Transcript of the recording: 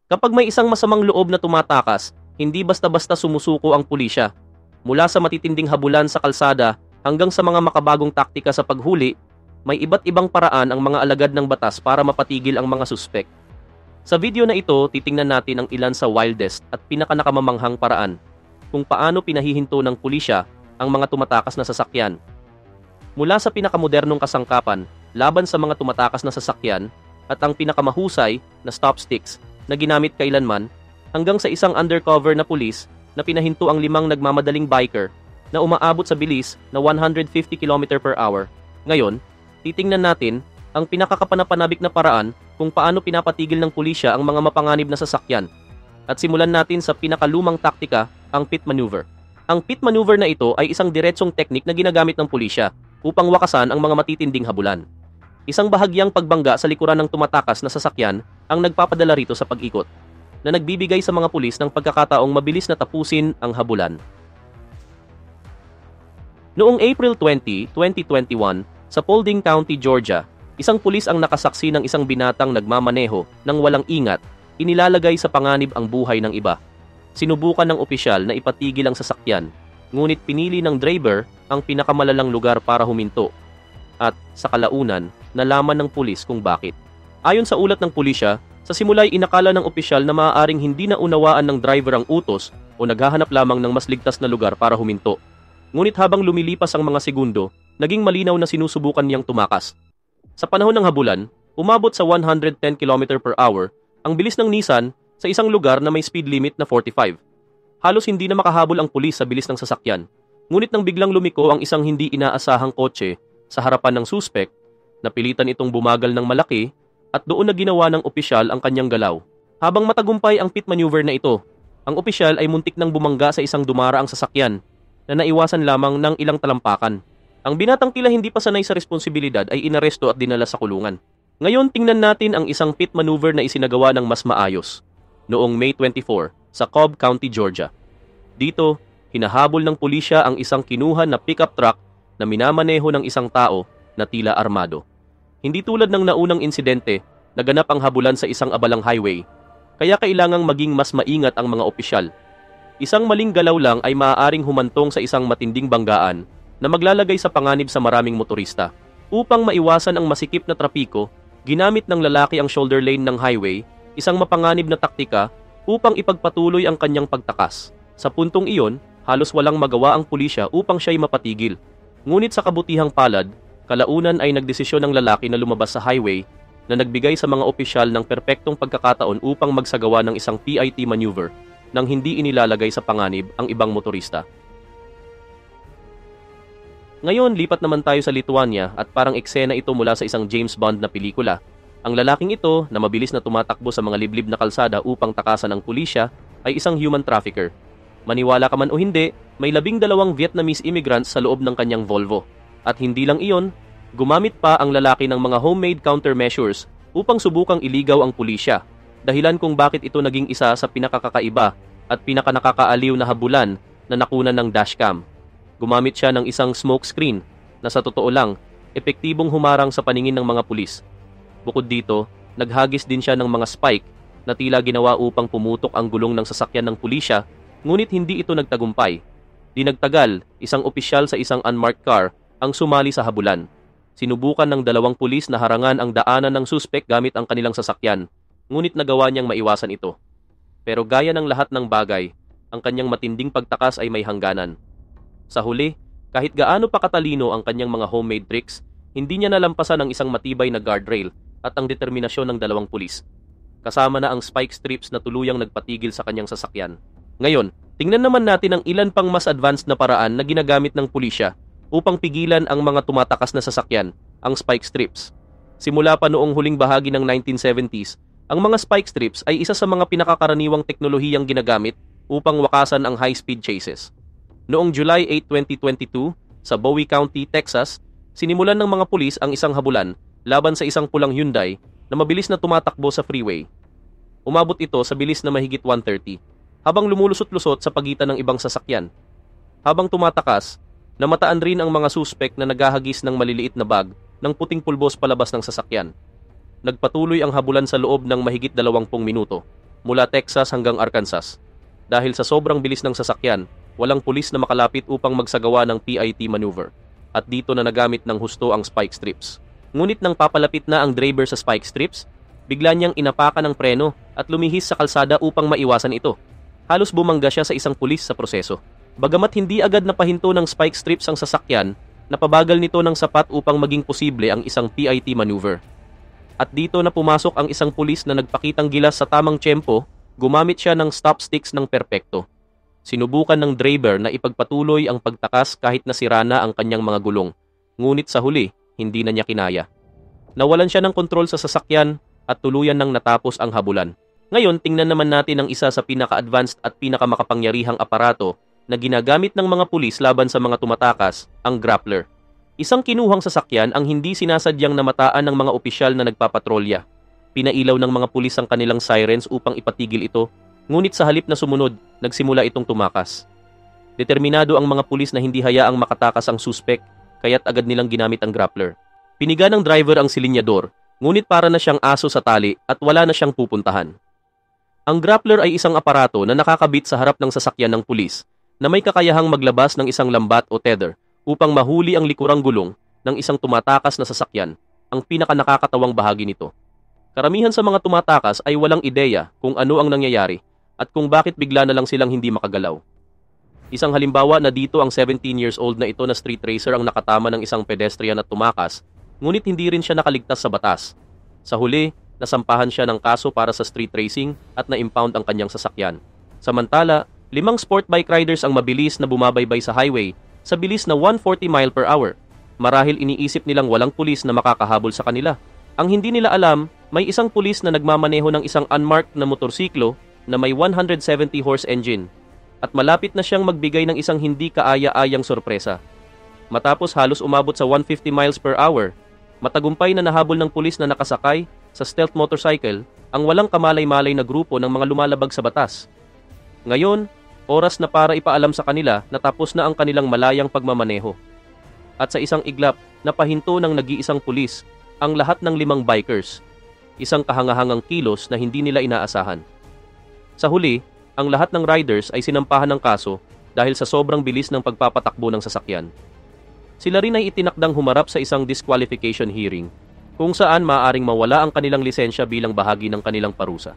Kapag may isang masamang loob na tumatakas, hindi basta-basta sumusuko ang pulisya. Mula sa matitinding habulan sa kalsada hanggang sa mga makabagong taktika sa paghuli, may iba't ibang paraan ang mga alagad ng batas para mapatigil ang mga suspek. Sa video na ito, titingnan natin ang ilan sa wildest at pinakanakamamanghang paraan kung paano pinahihinto ng pulisya ang mga tumatakas na sasakyan. Mula sa pinakamodernong kasangkapan laban sa mga tumatakas na sasakyan at ang pinakamahusay na stop sticks na ginamit kailanman hanggang sa isang undercover na pulis na pinahinto ang 5 nagmamadaling biker na umaabot sa bilis na 150 km/h. Ngayon, titingnan natin ang pinakakapanapanabik na paraan kung paano pinapatigil ng pulisya ang mga mapanganib na sasakyan. At simulan natin sa pinakalumang taktika, ang pit maneuver. Ang pit maneuver na ito ay isang diretsong teknik na ginagamit ng pulisya upang wakasan ang mga matitinding habulan. Isang bahagyang pagbangga sa likuran ng tumatakas na sasakyan ang nagpapadala rito sa pag-ikot, na nagbibigay sa mga pulis ng pagkakataong mabilis na tapusin ang habulan. Noong April 20, 2021, sa Paulding County, Georgia, isang pulis ang nakasaksi ng isang binatang nagmamaneho ng walang ingat, inilalagay sa panganib ang buhay ng iba. Sinubukan ng opisyal na ipatigil ang sasakyan, ngunit pinili ng driver ang pinakamalalang lugar para huminto. At sa kalaunan, nalaman ng pulis kung bakit. Ayon sa ulat ng pulisya, sa simula ay inakala ng opisyal na maaaring hindi na unawaan ng driver ang utos o naghahanap lamang ng mas ligtas na lugar para huminto. Ngunit habang lumilipas ang mga segundo, naging malinaw na sinusubukan niyang tumakas. Sa panahon ng habulan, umabot sa 110 km/h ang bilis ng Nissan sa isang lugar na may speed limit na 45. Halos hindi na makahabol ang pulis sa bilis ng sasakyan. Ngunit nang biglang lumiko ang isang hindi inaasahang kotse sa harapan ng suspek, napilitan itong bumagal ng malaki at doon na ginawa ng opisyal ang kanyang galaw. Habang matagumpay ang pit maneuver na ito, ang opisyal ay muntik nang bumangga sa isang dumaraang sasakyan na naiwasan lamang ng ilang talampakan. Ang binatang tila hindi pa sanay sa responsibilidad ay inaresto at dinala sa kulungan. Ngayon tingnan natin ang isang pit maneuver na isinagawa ng mas maayos. Noong May 24 sa Cobb County, Georgia. Dito, hinahabol ng pulisya ang isang kinuha na pickup truck na minamaneho ng isang tao na tila armado. Hindi tulad ng naunang insidente, naganap ang habulan sa isang abalang highway, kaya kailangang maging mas maingat ang mga opisyal. Isang maling galaw lang ay maaaring humantong sa isang matinding banggaan na maglalagay sa panganib sa maraming motorista. Upang maiwasan ang masikip na trapiko, ginamit ng lalaki ang shoulder lane ng highway, isang mapanganib na taktika upang ipagpatuloy ang kanyang pagtakas. Sa puntong iyon, halos walang magawa ang pulisya upang siya'y mapatigil. Ngunit sa kabutihang palad, kalaunan ay nagdesisyon ng lalaki na lumabas sa highway na nagbigay sa mga opisyal ng perpektong pagkakataon upang magsagawa ng isang PIT maneuver nang hindi inilalagay sa panganib ang ibang motorista. Ngayon, lipat naman tayo sa Lithuania at parang eksena ito mula sa isang James Bond na pelikula. Ang lalaking ito na mabilis na tumatakbo sa mga liblib na kalsada upang takasan ang pulisya ay isang human trafficker. Maniwala ka man o hindi, may 12 Vietnamese immigrants sa loob ng kanyang Volvo. At hindi lang iyon, gumamit pa ang lalaki ng mga homemade countermeasures upang subukang iligaw ang pulisya. Dahilan kung bakit ito naging isa sa pinakakakaiba at pinakanakakaaliw na habulan na nakunan ng dashcam. Gumamit siya ng isang smoke screen na sa totoo lang, epektibong humarang sa paningin ng mga pulis. Bukod dito, naghagis din siya ng mga spike na tila ginawa upang pumutok ang gulong ng sasakyan ng pulisya, ngunit hindi ito nagtagumpay. Di nagtagal, isang opisyal sa isang unmarked car ang sumali sa habulan. Sinubukan ng 2 pulis na harangan ang daanan ng suspek gamit ang kanilang sasakyan, ngunit nagawa niyang maiwasan ito. Pero gaya ng lahat ng bagay, ang kanyang matinding pagtakas ay may hangganan. Sa huli, kahit gaano pa katalino ang kanyang mga homemade tricks, hindi niya nalampasan ang isang matibay na guardrail at ang determinasyon ng 2 pulis. Kasama na ang spike strips na tuluyang nagpatigil sa kanyang sasakyan. Ngayon, tingnan naman natin ang ilan pang mas advanced na paraan na ginagamit ng pulisya upang pigilan ang mga tumatakas na sasakyan, ang spike strips. Simula pa noong huling bahagi ng 1970s, ang mga spike strips ay isa sa mga pinakakaraniwang teknolohiyang ginagamit upang wakasan ang high-speed chases. Noong July 8, 2022, sa Bowie County, Texas, sinimulan ng mga pulis ang isang habulan laban sa isang pulang Hyundai na mabilis na tumatakbo sa freeway. Umabot ito sa bilis na mahigit 130, habang lumulusot-lusot sa pagitan ng ibang sasakyan. Habang tumatakas, namataan rin ang mga suspek na naghahagis ng maliliit na bag ng puting pulbos palabas ng sasakyan. Nagpatuloy ang habulan sa loob ng mahigit 20 minuto. mula Texas hanggang Arkansas. Dahil sa sobrang bilis ng sasakyan, walang pulis na makalapit upang magsagawa ng PIT maneuver. At dito na nagamit ng husto ang spike strips. Ngunit nang papalapit na ang driver sa spike strips, bigla niyang inapakan ng preno at lumihis sa kalsada upang maiwasan ito. Halos bumangga siya sa isang pulis sa proseso. Bagamat hindi agad napahinto ng spike strips ang sasakyan, napabagal nito ng sapat upang maging posible ang isang PIT maneuver. At dito na pumasok ang isang pulis na nagpakitang gilas sa tamang tiyempo, gumamit siya ng stop sticks ng perpekto. Sinubukan ng driver na ipagpatuloy ang pagtakas kahit nasira na ang kanyang mga gulong. Ngunit sa huli, hindi na niya kinaya. Nawalan siya ng kontrol sa sasakyan at tuluyan nang natapos ang habulan. Ngayon, tingnan naman natin ang isa sa pinaka-advanced at pinakamakapangyarihang aparato na ginagamit ng mga pulis laban sa mga tumatakas, ang grappler. Isang kinuhang sasakyan ang hindi sinasadyang namataan ng mga opisyal na nagpapatrolya. Pinailaw ng mga pulis ang kanilang sirens upang ipatigil ito, ngunit sa halip na sumunod, nagsimula itong tumakas. Determinado ang mga pulis na hindi hayaang makatakas ang suspek, kaya't agad nilang ginamit ang grappler. Piniga ng driver ang silinyador, ngunit para na siyang aso sa tali at wala na siyang pupuntahan. Ang grappler ay isang aparato na nakakabit sa harap ng sasakyan ng pulis na may kakayahang maglabas ng isang lambat o tether upang mahuli ang likurang gulong ng isang tumatakas na sasakyan, ang pinakanakakatawang bahagi nito. Karamihan sa mga tumatakas ay walang ideya kung ano ang nangyayari at kung bakit bigla na lang silang hindi makagalaw. Isang halimbawa na dito ang 17 years old na ito na street racer ang nakatama ng isang pedestrian at tumakas, ngunit hindi rin siya nakaligtas sa batas. Sa huli, nasampahan siya ng kaso para sa street racing at na-impound ang kanyang sasakyan. Samantala, 5 sport bike riders ang mabilis na bumabaybay sa highway sa bilis na 140 mile per hour. Marahil iniisip nilang walang pulis na makakahabol sa kanila. Ang hindi nila alam, may isang pulis na nagmamaneho ng isang unmarked na motorsiklo na may 170 horse engine at malapit na siyang magbigay ng isang hindi kaaya-ayang sorpresa. Matapos halos umabot sa 150 miles per hour, matagumpay na nahabol ng pulis na nakasakay sa stealth motorcycle ang walang kamalay-malay na grupo ng mga lumalabag sa batas. Ngayon, oras na para ipaalam sa kanila na tapos na ang kanilang malayang pagmamaneho. At sa isang iglap, napahinto ng nag-iisang pulis ang lahat ng 5 bikers, isang kahangahangang kilos na hindi nila inaasahan. Sa huli, ang lahat ng riders ay sinampahan ng kaso dahil sa sobrang bilis ng pagpapatakbo ng sasakyan. Sila rin ay itinakdang humarap sa isang disqualification hearing kung saan maaaring mawala ang kanilang lisensya bilang bahagi ng kanilang parusa.